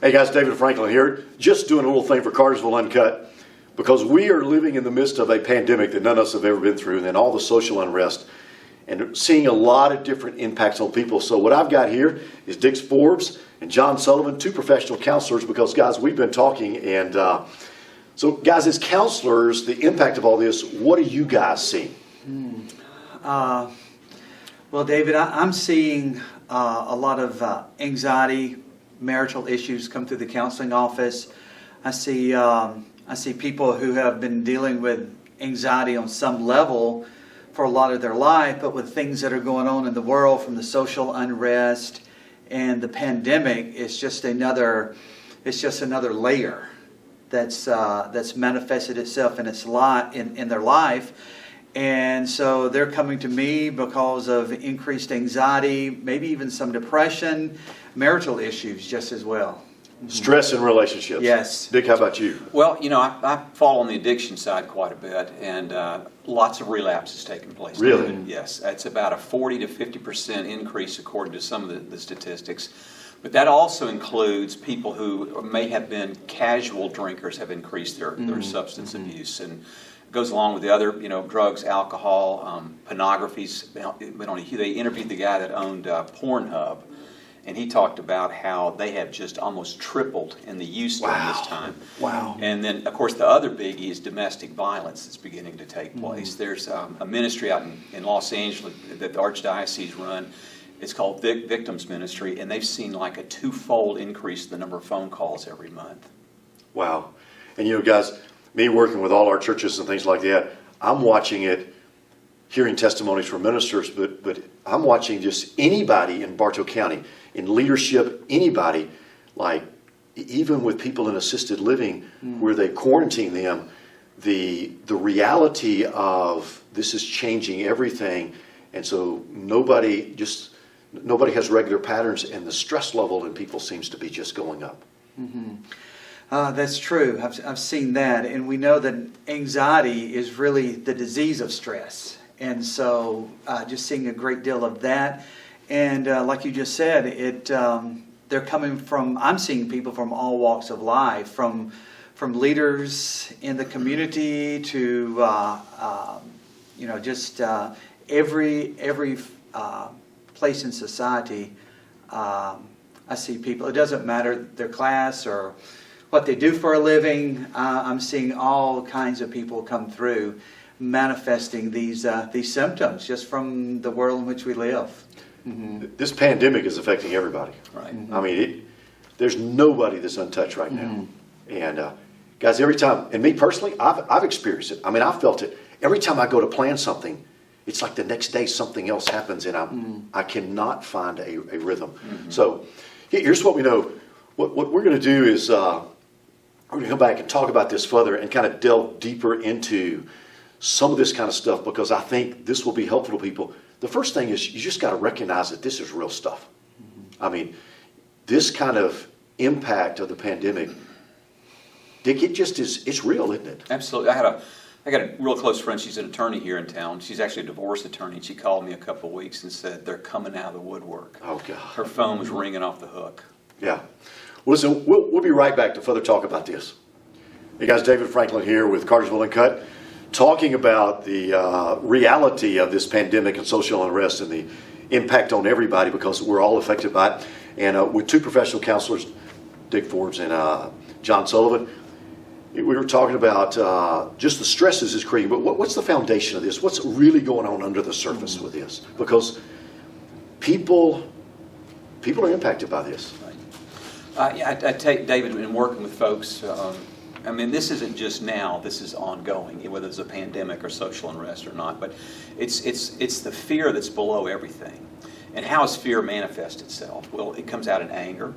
Hey guys, David Franklin here. Just doing a little thing for Cartersville Uncut because we are living in the midst of a pandemic that none of us have ever been through, and then all the social unrest and seeing a lot of different impacts on people. So what I've got here is Dick Forbes and John Sullivan, two professional counselors, because guys, we've been talking, and so guys, as counselors, the impact of all this, what are you guys seeing? Well, David, I'm seeing a lot of anxiety, marital issues come through the counseling office. I see people who have been dealing with anxiety on some level for a lot of their life, but with things that are going on in the world, from the social unrest and the pandemic, it's just another layer that's manifested itself in their life. And so they're coming to me because of increased anxiety, maybe even some depression, marital issues just as well. Stress in relationships. Yes. Dick, how about you? Well, I fall on the addiction side quite a bit, and lots of relapses taking place. Really? Yes. It's about a 40 to 50% increase according to some of the statistics. But that also includes people who may have been casual drinkers, have increased their substance abuse, and goes along with the other, drugs, alcohol, pornographies. They interviewed the guy that owned Pornhub, and he talked about how they have just almost tripled in the use during this time. Wow. And then, of course, the other biggie is domestic violence that's beginning to take place. There's a ministry out in Los Angeles that the Archdiocese run. It's called Victims Ministry, and they've seen like a twofold increase in the number of phone calls every month. Wow. And guys, me working with all our churches and things like that, I'm watching it, hearing testimonies from ministers, but I'm watching just anybody in Bartow County, in leadership, anybody, like even with people in assisted living where they quarantine them, the reality of this is changing everything, and so nobody has regular patterns, and the stress level in people seems to be just going up. Mm-hmm. That's true. I've seen that, and we know that anxiety is really the disease of stress, and so just seeing a great deal of that, and like you just said, they're coming from. I'm seeing people from all walks of life, from leaders in the community to every place in society. I see people. It doesn't matter their class or what they do for a living. I'm seeing all kinds of people come through manifesting these symptoms just from the world in which we live. Mm-hmm. This pandemic is affecting everybody. Right. Mm-hmm. I mean, there's nobody that's untouched right now. And guys, every time, and me personally, I've experienced it. I mean, I've felt it. Every time I go to plan something, it's like the next day something else happens, and I cannot find a rhythm. Mm-hmm. So here's what we know. What we're going to do is we're going to come back and talk about this further and kind of delve deeper into some of this kind of stuff, because I think this will be helpful to people. The first thing is you just got to recognize that this is real stuff. Mm-hmm. I mean, this kind of impact of the pandemic, Dick, it's real, isn't it? Absolutely. I got a real close friend. She's an attorney here in town. She's actually a divorce attorney. And she called me a couple of weeks and said they're coming out of the woodwork. Oh, God. Her phone was ringing off the hook. Yeah. Well, listen, we'll be right back to further talk about this. Hey, guys, David Franklin here with Cartersville Uncut, talking about the reality of this pandemic and social unrest and the impact on everybody, because we're all affected by it. And with two professional counselors, Dick Forbes and John Sullivan, we were talking about just the stresses it's creating, but what's the foundation of this? What's really going on under the surface with this? Because people are impacted by this. Right. I take David in working with folks. I mean, this isn't just now. This is ongoing, whether it's a pandemic or social unrest or not. But it's the fear that's below everything. And how does fear manifest itself? Well, it comes out in anger.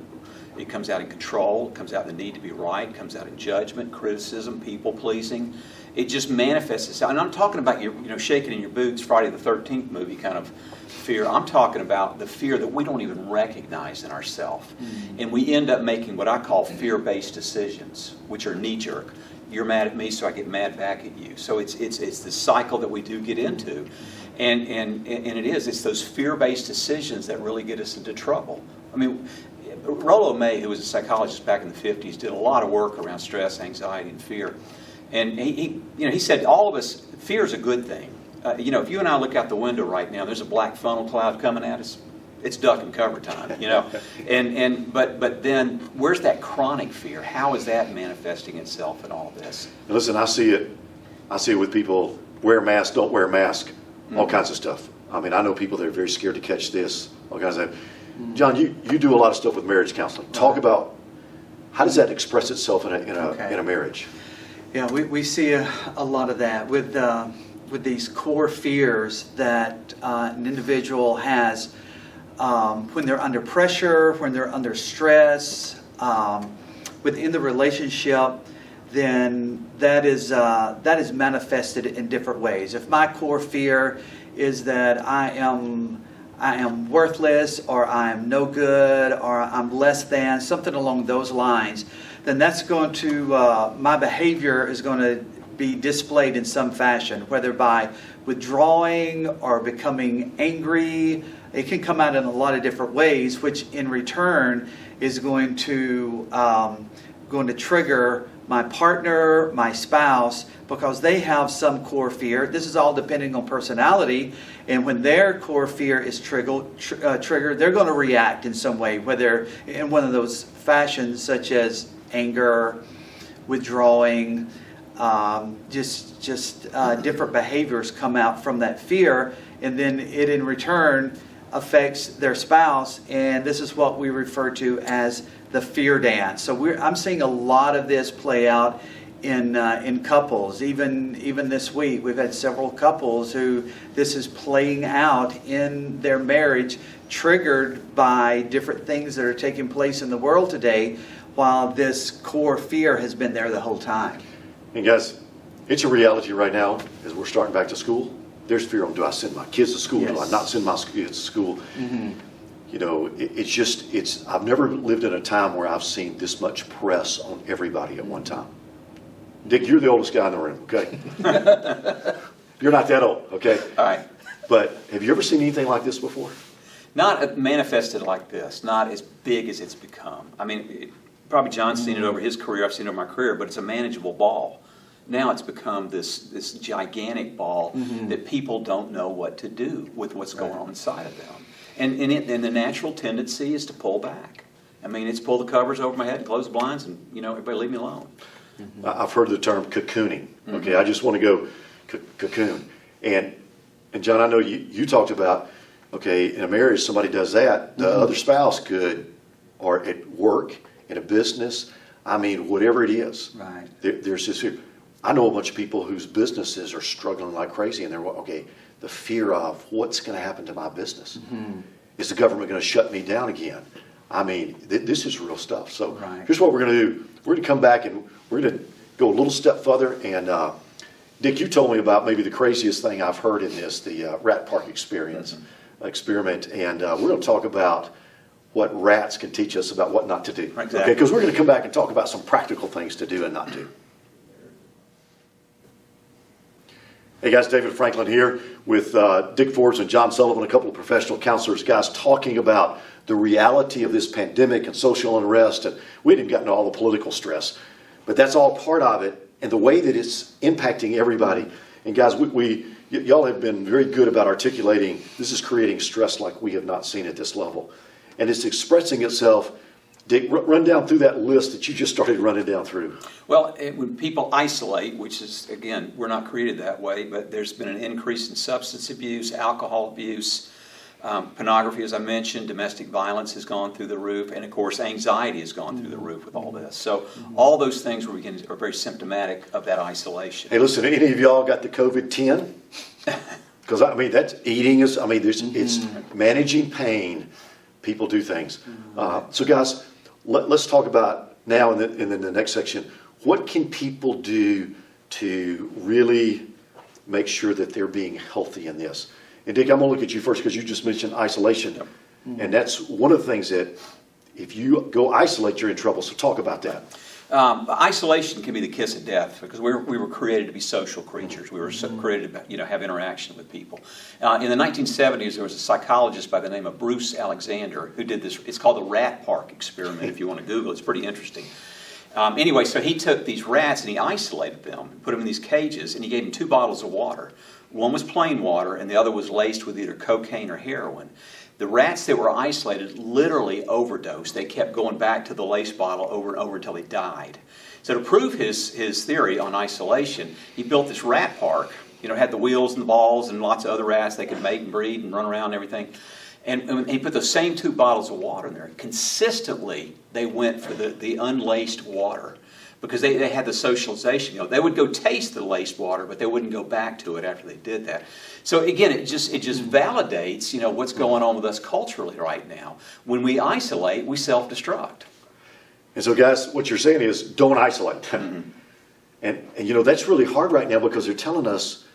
It comes out in control. It comes out in the need to be right. It comes out in judgment, criticism, people pleasing. It just manifests itself. And I'm talking about shaking in your boots, Friday the 13th movie kind of fear. I'm talking about the fear that we don't even recognize in ourselves. Mm-hmm. And we end up making what I call fear-based decisions, which are knee-jerk. You're mad at me, so I get mad back at you. So it's the cycle that we do get into. And it's those fear-based decisions that really get us into trouble. I mean, Rollo May, who was a psychologist back in the 50s, did a lot of work around stress, anxiety, and fear. And he said all of us, fear is a good thing. If you and I look out the window right now, there's a black funnel cloud coming at us. It's duck and cover time, But then where's that chronic fear? How is that manifesting itself in all this? Listen, I see it with people, wear a mask, don't wear a mask, all kinds of stuff. I mean, I know people that are very scared to catch this, all kinds of. John, you do a lot of stuff with marriage counseling. Talk about how does that express itself in a marriage? Yeah, we see a lot of that with these core fears that an individual has when they're under pressure, when they're under stress, within the relationship. Then that is manifested in different ways. If my core fear is that I am worthless, or I am no good, or I'm less than, something along those lines, then that's going to, my behavior is going to be displayed in some fashion, whether by withdrawing or becoming angry. It can come out in a lot of different ways, which in return is going to trigger my partner, my spouse, because they have some core fear. This is all depending on personality, and when their core fear is triggered, they're going to react in some way, whether in one of those fashions such as anger, withdrawing, different behaviors come out from that fear, and then it in return affects their spouse, and this is what we refer to as the fear dance. So I'm seeing a lot of this play out in couples. Even this week, we've had several couples who this is playing out in their marriage, triggered by different things that are taking place in the world today, while this core fear has been there the whole time. And guys, it's a reality right now as we're starting back to school. There's fear on, do I send my kids to school? Yes. Do I not send my kids to school? Mm-hmm. I've never lived in a time where I've seen this much press on everybody at one time. Dick, you're the oldest guy in the room, okay? You're not that old, okay? All right. But have you ever seen anything like this before? Not manifested like this, not as big as it's become. I mean, probably John's seen it over his career, I've seen it over my career, but it's a manageable ball. Now it's become this gigantic ball that people don't know what to do with what's going on inside of them. And the natural tendency is to pull back. I mean, it's pull the covers over my head and close the blinds and, everybody leave me alone. Mm-hmm. I've heard the term cocooning. Okay, I just want to go cocoon. And John, I know you talked about, okay, in a marriage, somebody does that. The other spouse could, or at work, in a business, I mean, whatever it is. Right. There's this fear. I know a bunch of people whose businesses are struggling like crazy, and they're, okay, the fear of what's going to happen to my business. Mm-hmm. Is the government going to shut me down again? I mean, this is real stuff. So here's what we're going to do. We're going to come back and we're going to go a little step further. And Dick, you told me about maybe the craziest thing I've heard in this, the rat park experiment. And we're going to talk about what rats can teach us about what not to do. Exactly. Okay, because we're going to come back and talk about some practical things to do and not do. Hey guys, David Franklin here with Dick Forbes and John Sullivan, a couple of professional counselors, guys, talking about the reality of this pandemic and social unrest. And we didn't get into all the political stress, but that's all part of it and the way that it's impacting everybody. And guys, y'all have been very good about articulating this is creating stress like we have not seen at this level. And it's expressing itself. Dick, run down through that list that you just started running down through. Well, when people isolate, which is, again, we're not created that way, but there's been an increase in substance abuse, alcohol abuse, pornography, as I mentioned, domestic violence has gone through the roof, and of course, anxiety has gone through the roof with all this. So all those things are very symptomatic of that isolation. Hey, listen, any of y'all got the COVID-10? Because, I mean, that's eating is, I mean, it's managing pain. People do things. So, guys, let's talk about now in the next section, what can people do to really make sure that they're being healthy in this? And Dick, I'm going to look at you first because you just mentioned isolation. And that's one of the things that if you go isolate, you're in trouble. So talk about that. Isolation can be the kiss of death because we were created to be social creatures. We were created to have interaction with people. In the 1970s, there was a psychologist by the name of Bruce Alexander who did this. It's called the rat park experiment. If you want to Google it, it's pretty interesting. Anyway, so he took these rats and he isolated them, put them in these cages, and he gave them 2 bottles of water. One was plain water, and the other was laced with either cocaine or heroin. The rats that were isolated literally overdosed. They kept going back to the lace bottle over and over until they died. So to prove his theory on isolation, he built this rat park. Had the wheels and the balls and lots of other rats. They could mate and breed and run around and everything. And he put the same 2 bottles of water in there. Consistently, they went for the unlaced water because they had the socialization. They would go taste the laced water, but they wouldn't go back to it after they did that. So again, it just validates what's going on with us culturally right now. When we isolate, we self-destruct. And so, guys, what you're saying is don't isolate. Mm-hmm. And that's really hard right now because they're telling us.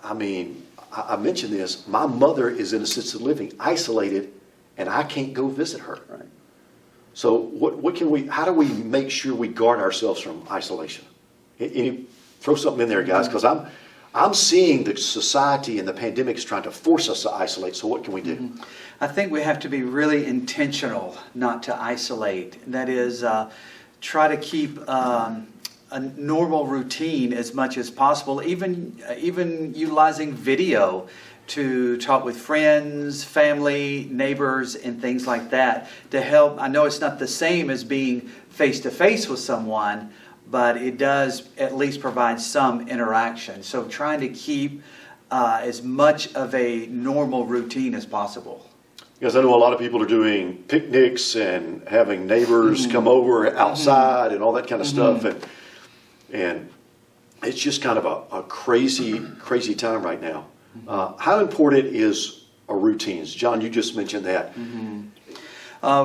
I mentioned this. My mother is in assisted living, isolated, and I can't go visit her. Right. So what can we? How do we make sure we guard ourselves from isolation? Throw something in there, guys, because I'm seeing the society and the pandemic is trying to force us to isolate. So what can we do? Mm-hmm. I think we have to be really intentional not to isolate. That is, try to keep a normal routine as much as possible, even utilizing video to talk with friends, family, neighbors, and things like that to help. I know it's not the same as being face-to-face with someone, but it does at least provide some interaction. So trying to keep as much of a normal routine as possible. Because I know a lot of people are doing picnics and having neighbors come over outside and all that kind of stuff. And it's just kind of a crazy time right now. How important is our routines? John, you just mentioned that.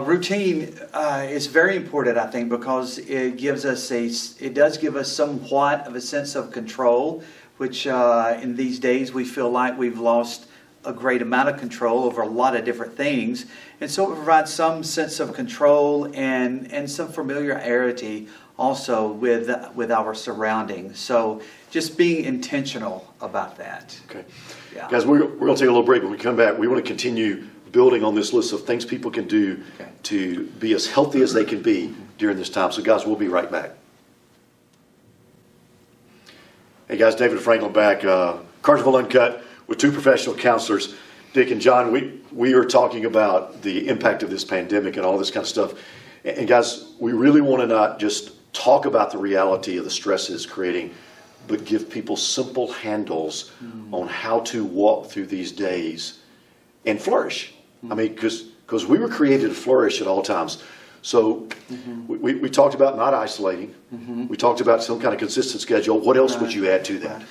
Routine is very important, I think, because it does give us somewhat of a sense of control, which in these days we feel like we've lost a great amount of control over a lot of different things. And so it provides some sense of control and some familiarity also with our surroundings. So just being intentional about that. Okay. Yeah. Guys, we're going to take a little break. When we come back, we want to continue building on this list of things people can do to be as healthy as they can be during this time. So guys, we'll be right back. Hey guys, David Franklin back. Cartersville Uncut with 2 professional counselors, Dick and John. We are talking about the impact of this pandemic and all this kind of stuff. And guys, we really want to not just talk about the reality of the stress it's creating, but give people simple handles on how to walk through these days and flourish. I mean, because we were created to flourish at all times. So we talked about not isolating. We talked about some kind of consistent schedule. What else would you add to that?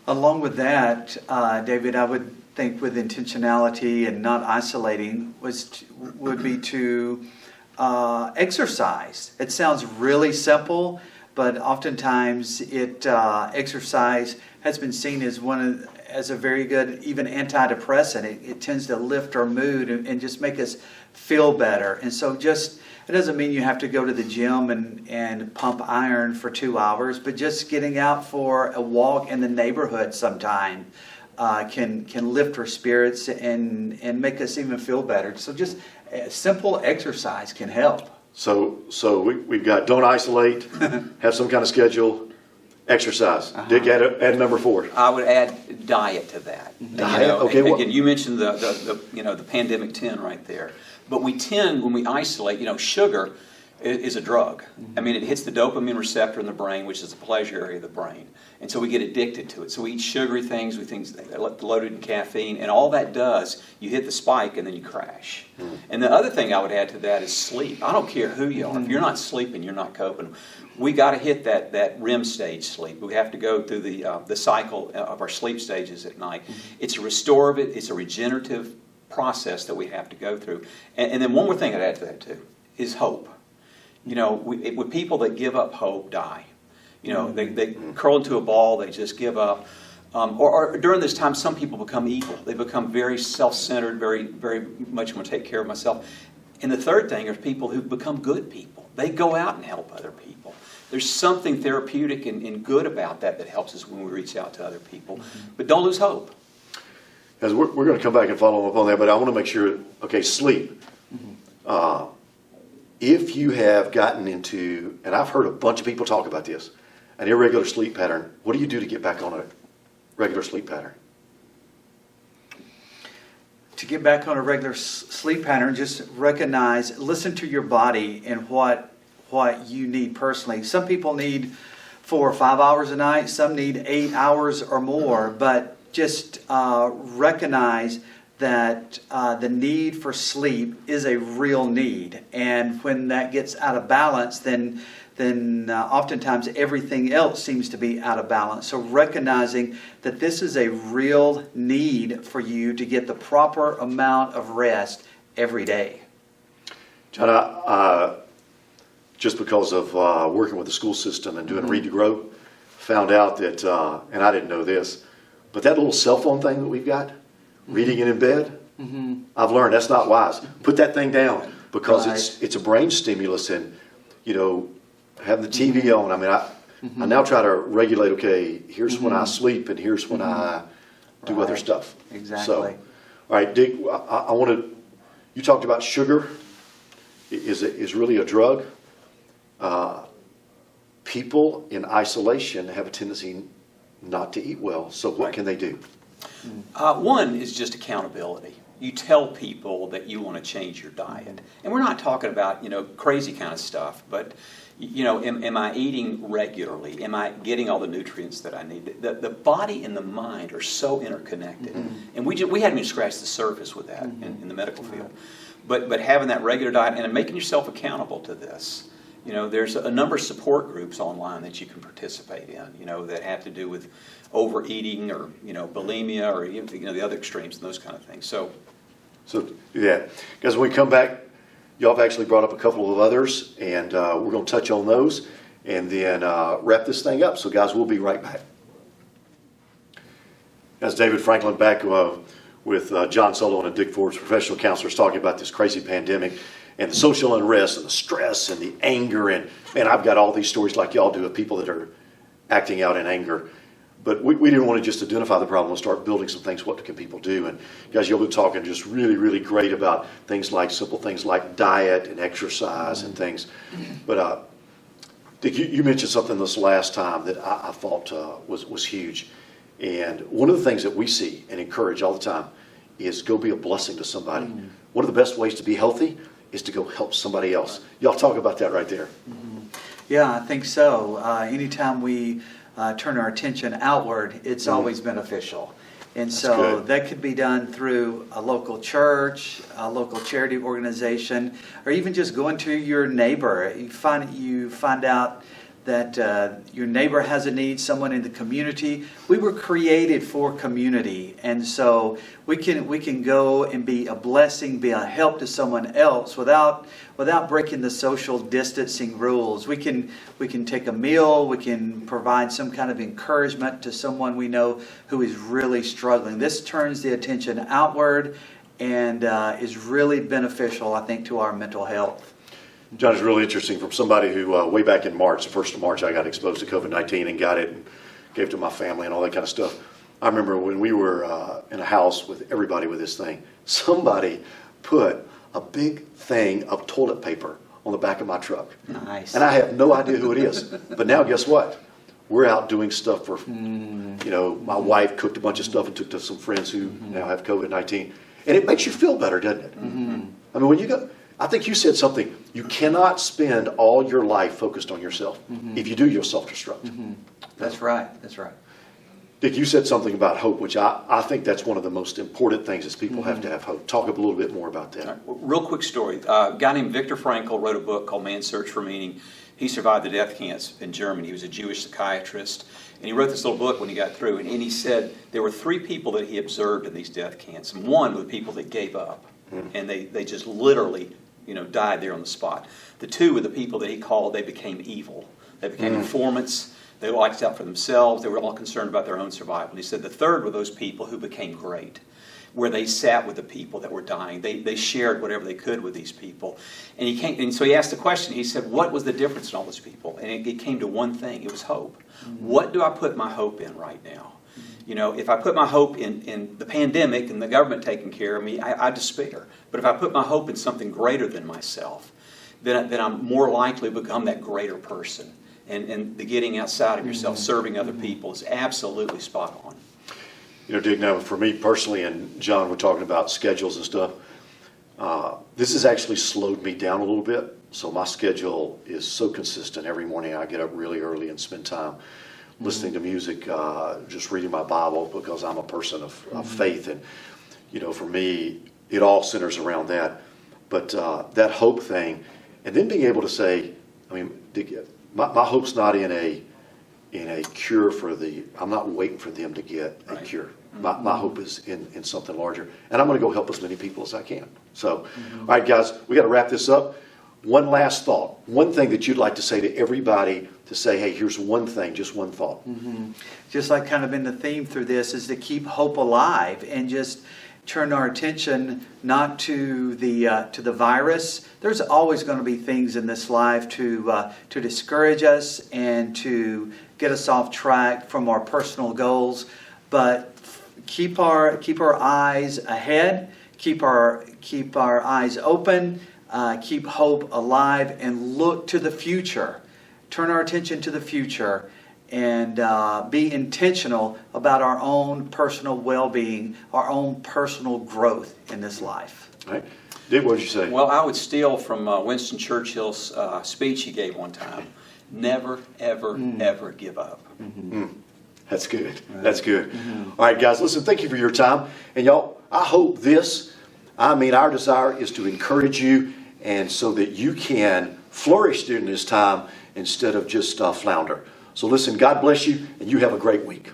Along with that, David, I would think with intentionality and not isolating would be to exercise. It sounds really simple, but oftentimes exercise has been seen as a very good, even antidepressant. It tends to lift our mood and just make us feel better. And so it doesn't mean you have to go to the gym and pump iron for 2 hours, but just getting out for a walk in the neighborhood sometime can lift our spirits and make us even feel better. So just simple exercise can help. So we've got don't isolate, have some kind of schedule, exercise. Dick, add number 4. I would add diet to that. Diet? Okay. Again, you mentioned the pandemic 10 right there. But we tend, when we isolate, sugar is a drug. I mean, it hits the dopamine receptor in the brain, which is the pleasure area of the brain. And so we get addicted to it. So we eat sugary things, things loaded in caffeine, and all that does, you hit the spike and then you crash. And the other thing I would add to that is sleep. I don't care who you are. If you're not sleeping, you're not coping. We got to hit that REM stage sleep. We have to go through the cycle of our sleep stages at night. It's a restorative, it's a regenerative process that we have to go through. And then one more thing I'd add to that too is hope. With people that give up hope die. They curl into a ball, they just give up. Or during this time, some people become evil. They become very self-centered, very, very much want to take care of myself. And the third thing are people who become good people. They go out and help other people. There's something therapeutic and good about that helps us when we reach out to other people. But don't lose hope. As we're going to come back and follow up on that, but I want to make sure, okay, sleep. If you have gotten into, and I've heard a bunch of people talk about this, an irregular sleep pattern, what do you do to get back on a regular sleep pattern? To get back on a regular sleep pattern, just recognize, listen to your body and what you need personally. Some people need 4 or 5 hours a night. Some need 8 hours or more. But just recognize that the need for sleep is a real need. And when that gets out of balance, then oftentimes everything else seems to be out of balance. So recognizing that this is a real need for you to get the proper amount of rest every day. John, I just because of working with the school system and doing Read to Grow, found out that, and I didn't know this, but that little cell phone thing that we've got, reading it in bed, I've learned that's not wise. Put that thing down, because it's a brain stimulus, and having the TV on. I mean, I now try to regulate. Okay, here's when I sleep, and here's when I do other stuff. Exactly. So, all right, Dick, I want to. You talked about sugar is really a drug. People in isolation have a tendency not to eat well. So what can they do? One is just accountability. You tell people that you want to change your diet. And we're not talking about, crazy kind of stuff, but, am I eating regularly? Am I getting all the nutrients that I need? The body and the mind are so interconnected. And we haven't even scratched the surface with that in the medical field. But having that regular diet and making yourself accountable to this. There's a number of support groups online that you can participate in, that have to do with overeating or, bulimia or, the other extremes and those kind of things. So yeah, guys, when we come back, y'all have actually brought up a couple of others, and we're going to touch on those and then wrap this thing up. So, guys, we'll be right back. As David Franklin back with John Sullivan and Dick Forbes, professional counselors, talking about this crazy pandemic and the social unrest and the stress and the anger. And, man, I've got all these stories like y'all do of people that are acting out in anger. But we didn't want to just identify the problem and start building some things. What can people do? And, guys, you'll be talking just really, really great about simple things like diet and exercise and things. But, Dick, you mentioned something this last time that I thought was huge. And one of the things that we see and encourage all the time is go be a blessing to somebody. One of the best ways to be healthy is to go help somebody else. Y'all talk about that right there. Yeah, I think so. Anytime we turn our attention outward, it's always beneficial. And so that could be done through a local church, a local charity organization, or even just going to your neighbor. You find out that your neighbor has a need, someone in the community. We were created for community, and so we can go and be a blessing, be a help to someone else without breaking the social distancing rules. We can take a meal, we can provide some kind of encouragement to someone we know who is really struggling. This turns the attention outward and is really beneficial, I think, to our mental health. John, is really interesting from somebody who way back in March, the 1st of March, I got exposed to COVID-19 and got it and gave it to my family and all that kind of stuff. I remember when we were in a house with everybody with this thing, somebody put a big thing of toilet paper on the back of my truck. Nice. And I have no idea who it is. But now guess what? We're out doing stuff for, my wife cooked a bunch of stuff and took to some friends who now have COVID-19. And it makes you feel better, doesn't it? I mean, when you go... I think you said something. You cannot spend all your life focused on yourself. If you do, you'll self-destruct. That's right. Dick, you said something about hope, which I think that's one of the most important things is people have to have hope. Talk a little bit more about that. Right. Real quick story. A guy named Viktor Frankl wrote a book called Man's Search for Meaning. He survived the death camps in Germany. He was a Jewish psychiatrist. And he wrote this little book when he got through. And he said there were 3 people that he observed in these death camps. And one were the people that gave up. And they just literally... died there on the spot. The 2 were the people that he called, they became evil. They became informants. They liked out for themselves. They were all concerned about their own survival. And he said the 3rd were those people who became great. where they sat with the people that were dying. They shared whatever they could with these people. And so he asked the question, he said, what was the difference in all those people? And it came to one thing, it was hope. What do I put my hope in right now? You know, if I put my hope in the pandemic and the government taking care of me, I despair. But if I put my hope in something greater than myself, then I'm more likely to become that greater person. And the getting outside of yourself, serving other people is absolutely spot on. You know, Dick, now for me personally, and John, we're talking about schedules and stuff, this has actually slowed me down a little bit. So my schedule is so consistent. Every morning I get up really early and spend time listening to music, just reading my Bible, because I'm a person of faith. And, you know, for me, it all centers around that. But that hope thing, and then being able to say, I mean, my hope's not in a cure for I'm not waiting for them to get a cure. My hope is in something larger. And I'm going to go help as many people as I can. So, all right, guys, we got to wrap this up. One last thought. One thing that you'd like to say to everybody, to say, hey, here's one thing, just one thought. Just like kind of been the theme through this, is to keep hope alive and just turn our attention not to the virus. There's always going to be things in this life to discourage us and to get us off track from our personal goals. But keep our eyes ahead, keep our eyes open, keep hope alive, and look to the future. Turn our attention to the future, and be intentional about our own personal well-being, our own personal growth in this life. All right. Dick, what did you say? Well, I would steal from Winston Churchill's speech he gave one time. Never, ever, ever give up. That's good. That's good. All right, guys, listen, thank you for your time. And y'all, I hope our desire is to encourage you, and so that you can flourish during this time instead of just flounder. So listen, God bless you, and you have a great week.